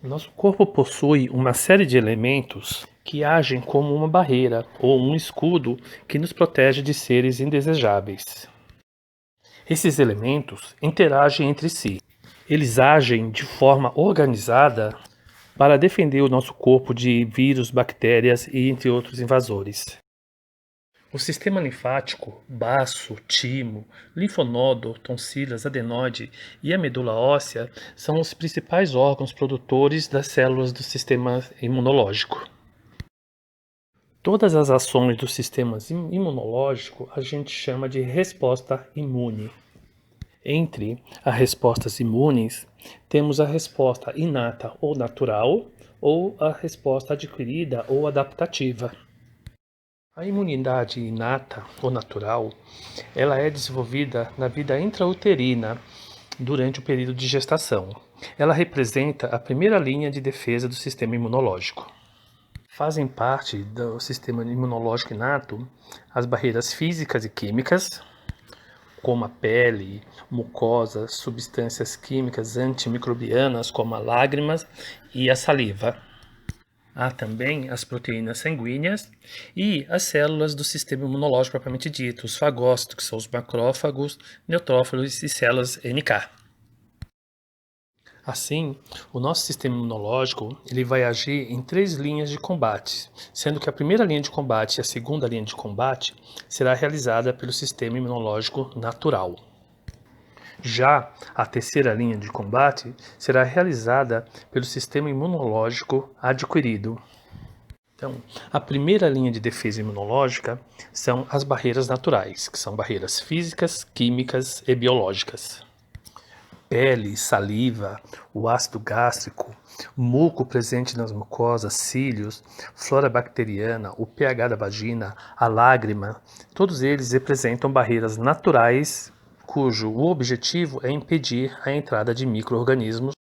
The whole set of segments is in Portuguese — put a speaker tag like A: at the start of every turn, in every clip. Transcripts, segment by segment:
A: Nosso corpo possui uma série de elementos que agem como uma barreira ou um escudo que nos protege de seres indesejáveis. Esses elementos interagem entre si. Eles agem de forma organizada para defender o nosso corpo de vírus, bactérias e entre outros invasores. O sistema linfático, baço, timo, linfonodo, tonsilas, adenoide e a medula óssea são os principais órgãos produtores das células do sistema imunológico. Todas as ações do sistema imunológico a gente chama de resposta imune. Entre as respostas imunes, temos a resposta inata ou natural ou a resposta adquirida ou adaptativa. A imunidade inata ou natural, ela é desenvolvida na vida intrauterina durante o período de gestação. Ela representa a primeira linha de defesa do sistema imunológico. Fazem parte do sistema imunológico inato as barreiras físicas e químicas, como a pele, mucosa, substâncias químicas antimicrobianas, como as lágrimas e a saliva. Há também as proteínas sanguíneas e as células do sistema imunológico propriamente dito, os fagócitos, que são os macrófagos, neutrófilos e células NK. Assim, o nosso sistema imunológico ele vai agir em 3 linhas de combate, sendo que a primeira linha de combate e a segunda linha de combate será realizada pelo sistema imunológico natural. Já a terceira linha de combate será realizada pelo sistema imunológico adquirido. Então, a primeira linha de defesa imunológica são as barreiras naturais, que são barreiras físicas, químicas e biológicas. Pele, saliva, o ácido gástrico, muco presente nas mucosas, cílios, flora bacteriana, o pH da vagina, a lágrima, todos eles representam barreiras naturais cujo o objetivo é impedir a entrada de micro-organismos.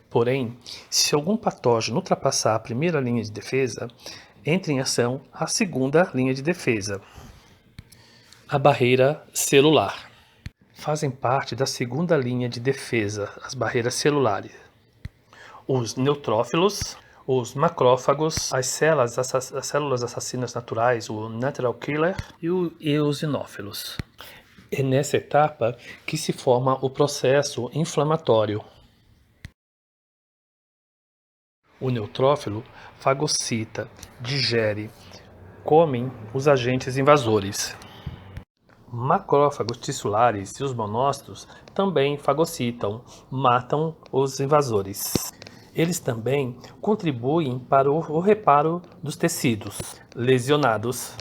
A: Porém, se algum patógeno ultrapassar a primeira linha de defesa, entra em ação a segunda linha de defesa, a barreira celular. Fazem parte da segunda linha de defesa as barreiras celulares, os neutrófilos, os macrófagos, as células assassinas naturais, o natural killer e os eosinófilos. É nessa etapa que se forma o processo inflamatório. O neutrófilo fagocita, digere, comem os agentes invasores. Macrófagos tissulares e os monócitos também fagocitam, matam os invasores. Eles também contribuem para o reparo dos tecidos lesionados.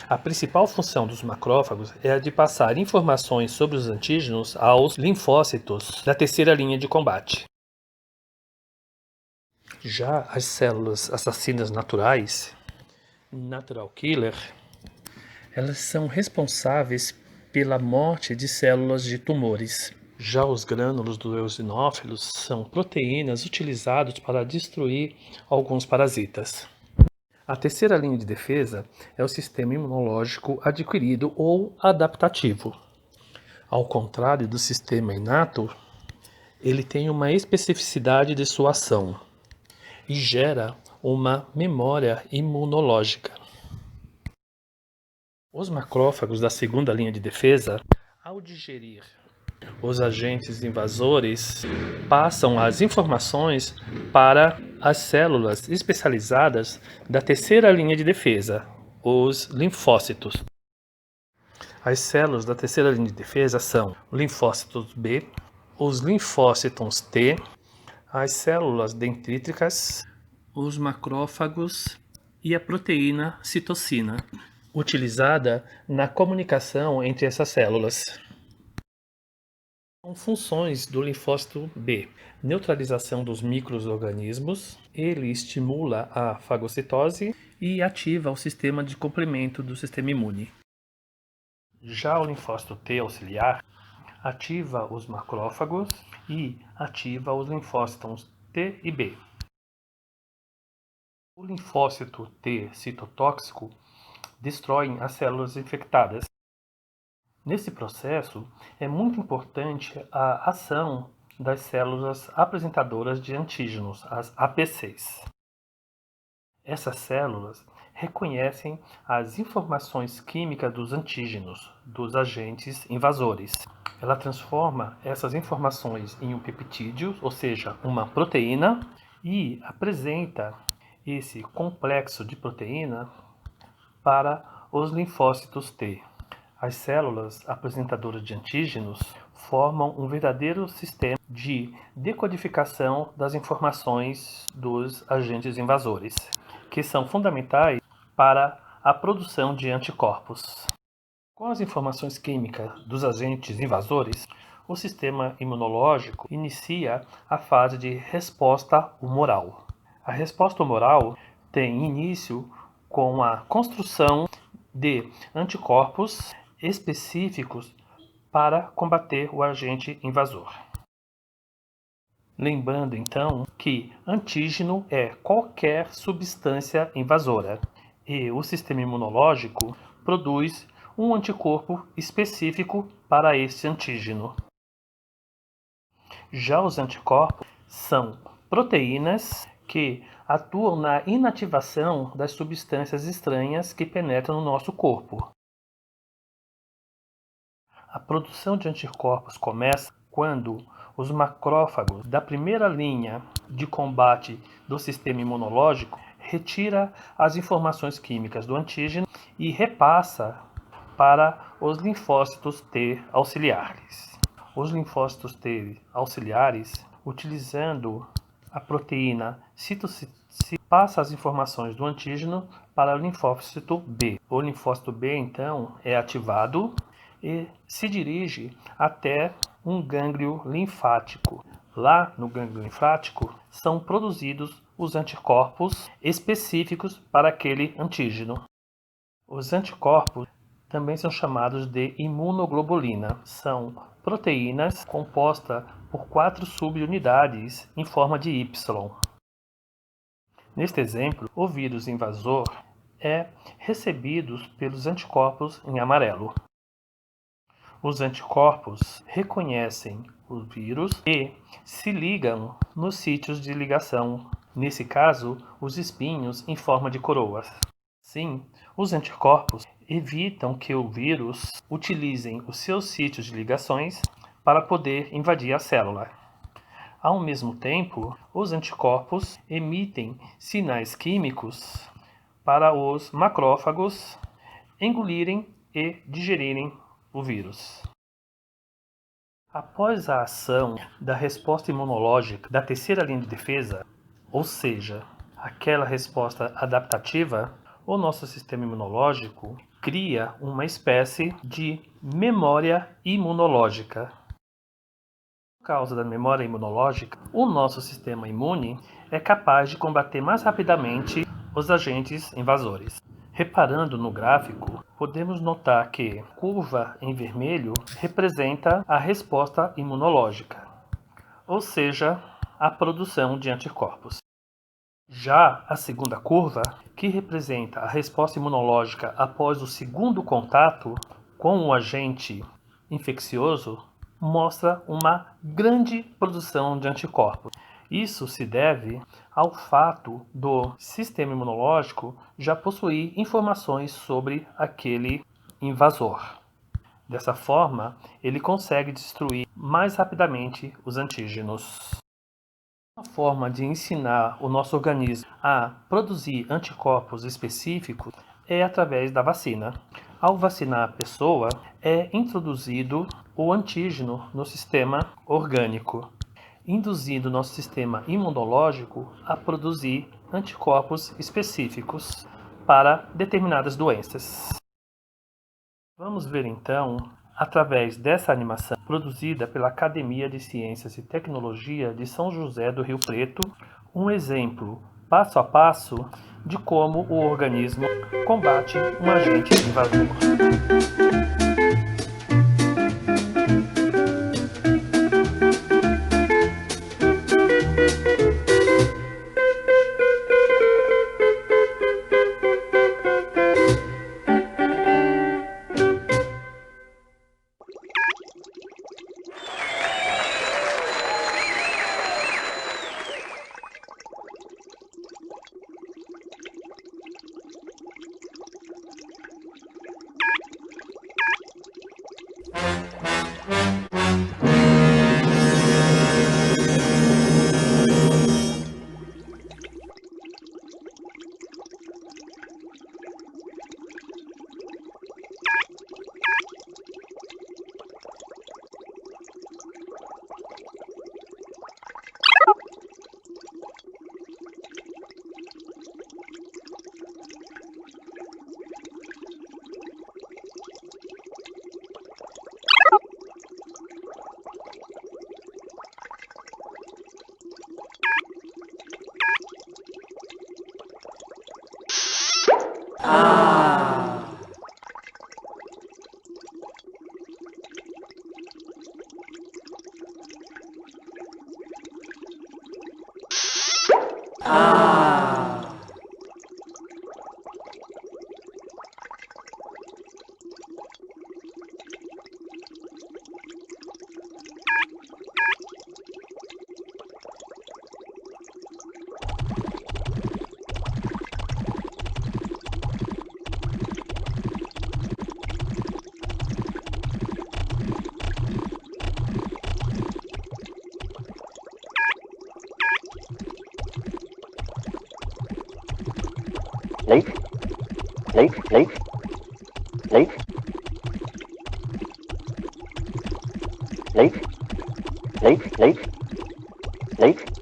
A: A principal função dos macrófagos é a de passar informações sobre os antígenos aos linfócitos da terceira linha de combate. Já as células assassinas naturais, natural killer, elas são responsáveis pela morte de células de tumores. Já os grânulos dos eosinófilos são proteínas utilizadas para destruir alguns parasitas. A terceira linha de defesa é o sistema imunológico adquirido ou adaptativo. Ao contrário do sistema inato, ele tem uma especificidade de sua ação e gera uma memória imunológica. Os macrófagos da segunda linha de defesa, ao digerir os agentes invasores, passam as informações para as células especializadas da terceira linha de defesa, os linfócitos. As células da terceira linha de defesa são linfócitos B, os linfócitos T, as células dendríticas, os macrófagos e a proteína citocina, utilizada na comunicação entre essas células. São funções do linfócito B: neutralização dos micro-organismos, ele estimula a fagocitose e ativa o sistema de complemento do sistema imune. Já o linfócito T auxiliar ativa os macrófagos e ativa os linfócitos T e B. O linfócito T citotóxico destrói as células infectadas. Nesse processo, é muito importante a ação das células apresentadoras de antígenos, as APCs. Essas células reconhecem as informações químicas dos antígenos, dos agentes invasores. Ela transforma essas informações em um peptídeo, ou seja, uma proteína, e apresenta esse complexo de proteína para os linfócitos T. As células apresentadoras de antígenos formam um verdadeiro sistema de decodificação das informações dos agentes invasores, que são fundamentais para a produção de anticorpos. Com as informações químicas dos agentes invasores, o sistema imunológico inicia a fase de resposta humoral. A resposta humoral tem início com a construção de anticorpos específicos para combater o agente invasor. Lembrando então que antígeno é qualquer substância invasora e o sistema imunológico produz um anticorpo específico para esse antígeno. Já os anticorpos são proteínas que atuam na inativação das substâncias estranhas que penetram no nosso corpo. A produção de anticorpos começa quando os macrófagos da primeira linha de combate do sistema imunológico retira as informações químicas do antígeno e repassa para os linfócitos T auxiliares. Os linfócitos T auxiliares, utilizando a proteína citocina, passa as informações do antígeno para o linfócito B. O linfócito B, então, é ativado e se dirige até um gânglio linfático. Lá no gânglio linfático são produzidos os anticorpos específicos para aquele antígeno. Os anticorpos também são chamados de imunoglobulina. São proteínas compostas por 4 subunidades em forma de Y. Neste exemplo, o vírus invasor é recebido pelos anticorpos em amarelo. Os anticorpos reconhecem o vírus e se ligam nos sítios de ligação, nesse caso, os espinhos em forma de coroas. Sim, os anticorpos evitam que o vírus utilize os seus sítios de ligações para poder invadir a célula. Ao mesmo tempo, os anticorpos emitem sinais químicos para os macrófagos engolirem e digerirem o vírus. Após a ação da resposta imunológica da terceira linha de defesa, ou seja, aquela resposta adaptativa, o nosso sistema imunológico cria uma espécie de memória imunológica. Por causa da memória imunológica, o nosso sistema imune é capaz de combater mais rapidamente os agentes invasores. Reparando no gráfico, podemos notar que a curva em vermelho representa a resposta imunológica, ou seja, a produção de anticorpos. Já a segunda curva, que representa a resposta imunológica após o segundo contato com o agente infeccioso, mostra uma grande produção de anticorpos. Isso se deve ao fato do sistema imunológico já possuir informações sobre aquele invasor. Dessa forma, ele consegue destruir mais rapidamente os antígenos. Uma forma de ensinar o nosso organismo a produzir anticorpos específicos é através da vacina. Ao vacinar a pessoa, é introduzido o antígeno no sistema orgânico. induzindo nosso sistema imunológico a produzir anticorpos específicos para determinadas doenças. Vamos ver então, através dessa animação produzida pela Academia de Ciências e Tecnologia de São José do Rio Preto, um exemplo passo a passo de como o organismo combate um agente invasor.
B: Late, late, late, late, late, late, late, late.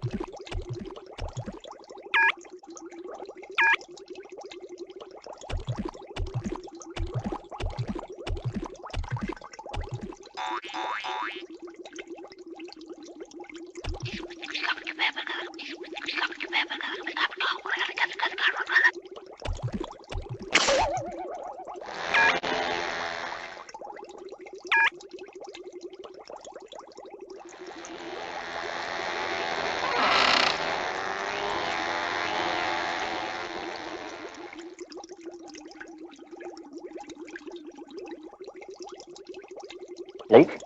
B: Late.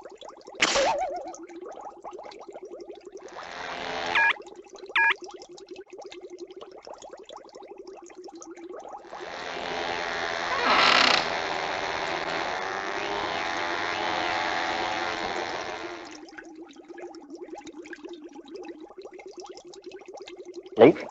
B: Late.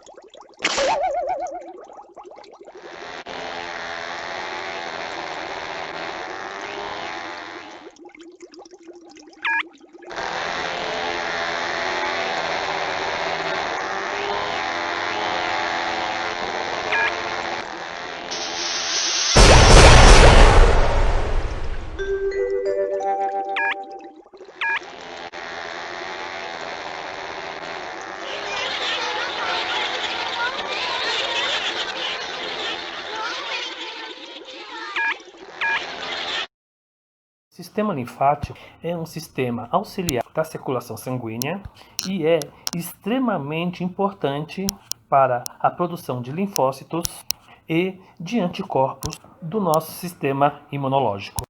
A: O sistema linfático é um sistema auxiliar da circulação sanguínea e é extremamente importante para a produção de linfócitos e de anticorpos do nosso sistema imunológico.